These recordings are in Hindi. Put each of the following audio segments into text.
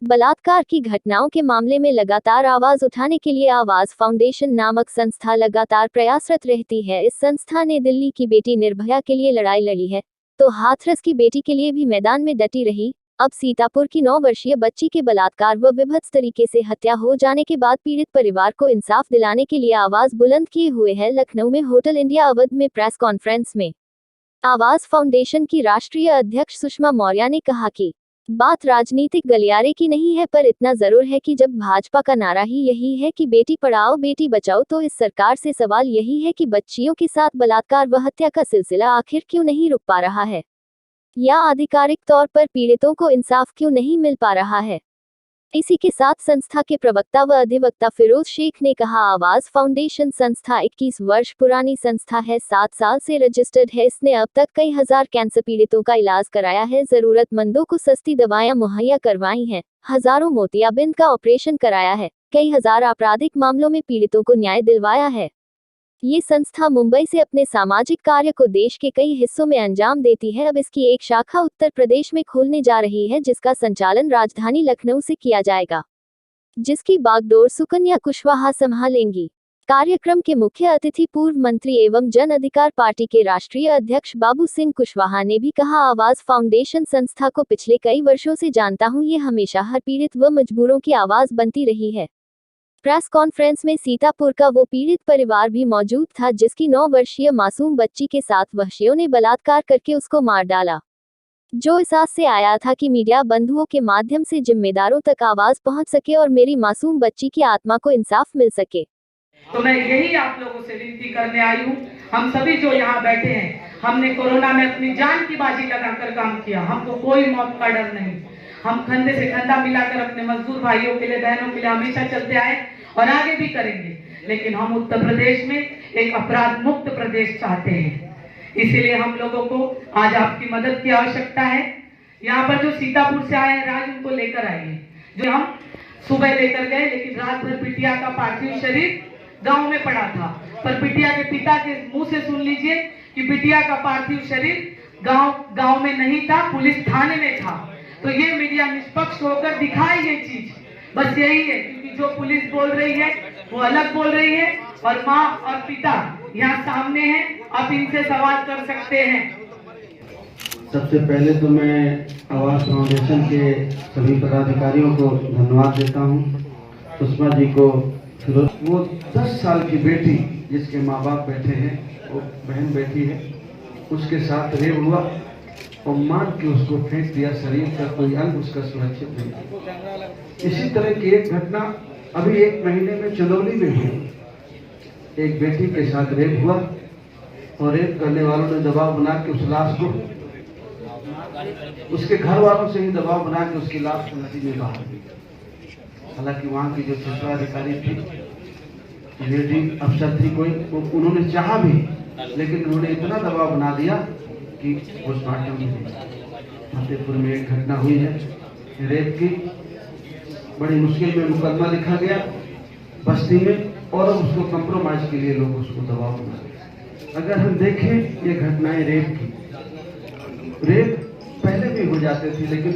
बलात्कार की घटनाओं के मामले में लगातार आवाज उठाने के लिए आवाज फाउंडेशन नामक संस्था लगातार प्रयासरत रहती है। इस संस्था ने दिल्ली की बेटी निर्भया के लिए लड़ाई लड़ी है, तो हाथरस की बेटी के लिए भी मैदान में डटी रही। अब सीतापुर की 9 वर्षीय बच्ची के बलात्कार व विभत्स तरीके से हत्या हो जाने के बाद पीड़ित परिवार को इंसाफ दिलाने के लिए आवाज बुलंद किए हुए है। लखनऊ में होटल इंडिया अवध में प्रेस कॉन्फ्रेंस में आवाज फाउंडेशन की राष्ट्रीय अध्यक्ष सुषमा मौर्य ने कहा कि बात राजनीतिक गलियारे की नहीं है, पर इतना जरूर है कि जब भाजपा का नारा ही यही है कि बेटी पढ़ाओ बेटी बचाओ, तो इस सरकार से सवाल यही है कि बच्चियों के साथ बलात्कार व हत्या का सिलसिला आखिर क्यों नहीं रुक पा रहा है, या आधिकारिक तौर पर पीड़ितों को इंसाफ क्यों नहीं मिल पा रहा है। इसी के साथ संस्था के प्रवक्ता व अधिवक्ता फिरोज शेख ने कहा, आवाज फाउंडेशन संस्था 21 वर्ष पुरानी संस्था है, 7 साल से रजिस्टर्ड है। इसने अब तक कई हजार कैंसर पीड़ितों का इलाज कराया है, जरूरतमंदों को सस्ती दवाएं मुहैया करवाई हैं, हजारों मोतियाबिंद का ऑपरेशन कराया है, कई हजार आपराधिक मामलों में पीड़ितों को न्याय दिलवाया है। ये संस्था मुंबई से अपने सामाजिक कार्य को देश के कई हिस्सों में अंजाम देती है। अब इसकी एक शाखा उत्तर प्रदेश में खोलने जा रही है, जिसका संचालन राजधानी लखनऊ से किया जाएगा, जिसकी बागडोर सुकन्या कुशवाहा संभालेंगी। कार्यक्रम के मुख्य अतिथि पूर्व मंत्री एवं जन अधिकार पार्टी के राष्ट्रीय अध्यक्ष बाबू सिंह कुशवाहा ने भी कहा, आवाज फाउंडेशन संस्था को पिछले कई वर्षों से जानता हूं, ये हमेशा हर पीड़ित व मजबूरों की आवाज बनती रही है। प्रेस कॉन्फ्रेंस में सीतापुर का वो पीड़ित परिवार भी मौजूद था, जिसकी 9 वर्षीय मासूम बच्ची के साथ वहशियों ने बलात्कार करके उसको मार डाला, जो एहसास से आया था कि मीडिया बंधुओं के माध्यम से जिम्मेदारों तक आवाज पहुंच सके और मेरी मासूम बच्ची की आत्मा को इंसाफ मिल सके। तो मैं यही आप लोगों से विनती करने आई हूँ। हम सभी जो यहाँ बैठे हैं, हमने कोरोना में अपनी जान की बाजी लगाकर काम किया, हमको कोई मौत का डर नहीं। हम कंधे से कंधा मिलाकर अपने मजदूर भाइयों के लिए, बहनों के लिए हमेशा चलते आए और आगे भी करेंगे। लेकिन हम उत्तर प्रदेश में एक अपराध मुक्त प्रदेश चाहते हैं, इसीलिए हम लोगों को आज आपकी मदद की आवश्यकता है। यहाँ पर जो सीतापुर से आए हैं, राज उनको लेकर आइए, जो हम सुबह लेकर गए, लेकिन रात भर बिटिया का पार्थिव शरीर गांव में पड़ा था। पर बिटिया के पिता के मुंह से सुन लीजिए कि बिटिया का पार्थिव शरीर गांव में नहीं था, पुलिस थाने में था। तो ये मीडिया निष्पक्ष होकर दिखाए ये चीज, बस यही है। क्योंकि जो पुलिस बोल रही है वो अलग बोल रही है, और माँ और पिता यहाँ सामने हैं, आप इनसे सवाल कर सकते हैं। सबसे पहले तो मैं आवाज फाउंडेशन के सभी पदाधिकारियों को धन्यवाद देता हूँ। सुषमा जी को, वो 10 साल की बेटी जिसके माँ बाप बैठे हैं, वो बहन बैठी है, उसके साथ रेप हुआ और मार के उसको फेंक दिया, शरीर का कोई अंग उसका सुरक्षित नहीं। इसी तरह की एक घटना अभी 1 महीने में चंदौली में हुई। एक बेटी के साथ रेप हुआ और रेप करने वालों ने दबाव बना के उस लाश को, उसके घर वालों से ही दबाव बना के उसकी लाश को नदी में बहा दी। हालांकि वहाँ की जो क्षेत्राधिकारी थी, लेडी अफसर थी कोई, उन्होंने चाहा भी, लेकिन उन्होंने इतना दबाव बना दिया कि पोस्टमार्टम में फतेहपुर में एक घटना हुई है रेप की। बड़ी मुश्किल में मुकदमा लिखा गया बस्ती में, और उसको कंप्रोमाइज के लिए लोग उसको दबाव बना दिया। अगर हम देखें ये घटनाएं रेप की, रेप पहले भी हो जाते थे, लेकिन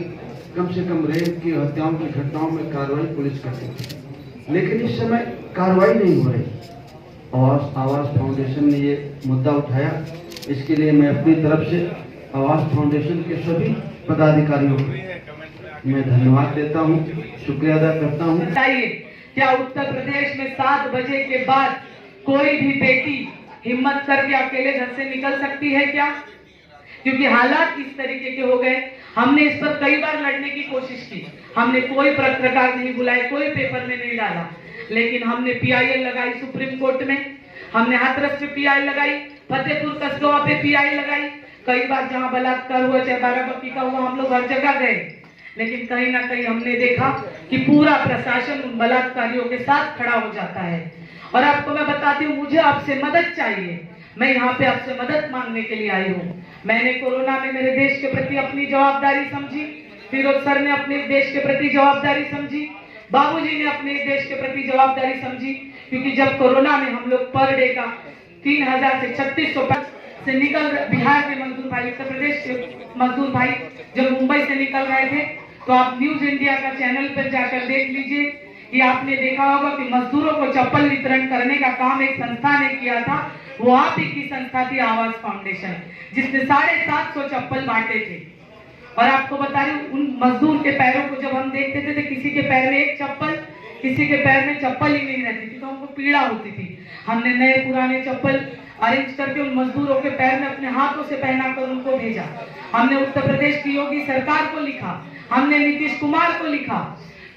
कम से कम रेप की, हत्याओं की घटनाओं में कार्रवाई पुलिस करती थी, लेकिन इस समय कार्रवाई नहीं हो रही। और आवाज फाउंडेशन ने ये मुद्दा उठाया, इसके लिए मैं अपनी तरफ से आवाज फाउंडेशन के सभी पदाधिकारियों को मैं धन्यवाद देता हूँ, शुक्रिया अदा करता हूँ। क्या उत्तर प्रदेश में 7 बजे के बाद कोई भी बेटी हिम्मत करके अकेले घर से निकल सकती है क्या? क्योंकि हालात इस तरीके के हो गए। हमने इस पर कई बार लड़ने की कोशिश की, हमने कोई पत्रकार नहीं बुलाए, कोई पेपर में नहीं डाला, लेकिन हमने PIL लगाई सुप्रीम कोर्ट में, हमने हाथरस पे PIL लगाई, फतेहपुर कसगवा पे PIL लगाई। कई बार जहां बलात्कार हुआ, चाहे बाराबंकी का हुआ, हम लोग हर जगह गए, लेकिन कहीं ना कहीं हमने देखा कि पूरा प्रशासन उन बलात्कारियों के साथ खड़ा हो जाता है। और आपको मैं बताती हूँ, मुझे आपसे मदद चाहिए, मैं यहाँ पे आपसे मदद मांगने के लिए आई हूँ। मैंने कोरोना में मेरे देश के प्रति अपनी जवाबदारी समझी, फिरोज सर ने अपने देश के प्रति जवाबदारी समझी, बाबूजी ने अपने देश के प्रति जवाबदारी समझी। क्योंकि जब कोरोना में हम लोग पर डे का 3000 से 3600 से निकल, बिहार के मजदूर भाई, उत्तर प्रदेश के मजदूर भाई जब मुंबई से निकल रहे थे, तो आप न्यूज इंडिया का चैनल पर जाकर देख लीजिए कि आपने देखा होगा कि मजदूरों को चप्पल वितरण करने का काम एक संस्था ने किया था। वो आप ही की संस्था थी आवाज फाउंडेशन, जिसने 750 चप्पल बांटे थे। और आपको बता रही हूँ, उन मजदूर के पैरों को जब हम देखते थे तो किसी के पैर में एक चप्पल, किसी के पैर में चप्पल ही नहीं रहती थी, तो हमको पीड़ा होती थी। हमने नए पुराने चप्पल अरेंज करके उन मजदूरों के पैर में अपने हाथों से पहनाकर उनको भेजा। हमने उत्तर प्रदेश की योगी सरकार को लिखा, हमने नीतीश कुमार को लिखा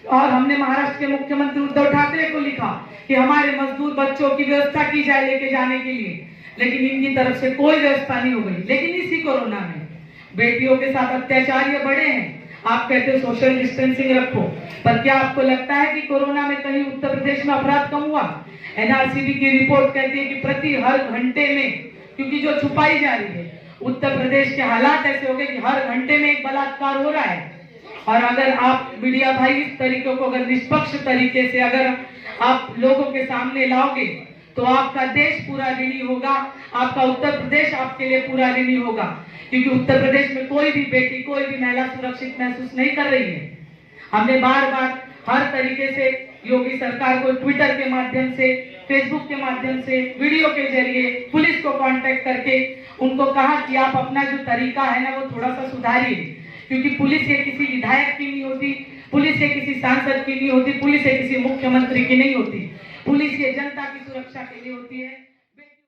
और हमने महाराष्ट्र के मुख्यमंत्री उद्धव ठाकरे को लिखा कि हमारे मजदूर बच्चों की व्यवस्था की जाए लेके जाने के लिए, लेकिन इनकी तरफ से कोई व्यवस्था नहीं हो गई। लेकिन इसी कोरोना में बेटियों के साथ अत्याचार ये बढ़े हैं। आप कहते हो सोशल डिस्टेंसिंग रखो, पर क्या आपको लगता है कि कोरोना में कहीं उत्तर प्रदेश में अपराध कम हुआ? एनआरसीबी की रिपोर्ट कहती है कि प्रति हर घंटे में, क्योंकि जो छुपाई जा रही है, उत्तर प्रदेश के हालात ऐसे हो गए कि हर घंटे में एक बलात्कार हो रहा है। और अगर आप मीडिया भाई इस तरीके को अगर निष्पक्ष तरीके से अगर आप लोगों के सामने लाओगे तो आपका देश पूरा ऋणी होगा, आपका उत्तर प्रदेश आपके लिए पूरा ऋणी होगा। क्योंकि उत्तर प्रदेश में कोई भी बेटी, कोई भी महिला सुरक्षित महसूस नहीं कर रही है। हमने बार बार हर तरीके से योगी सरकार को ट्विटर के माध्यम से, फेसबुक के माध्यम से, वीडियो के जरिए, पुलिस को कांटेक्ट करके उनको कहा कि आप अपना जो तरीका है ना वो थोड़ा सा सुधारिए। क्योंकि पुलिस ये किसी विधायक की नहीं होती, पुलिस ये किसी सांसद की नहीं होती, पुलिस ये किसी मुख्यमंत्री की नहीं होती, पुलिस ये जनता की सुरक्षा के लिए होती है।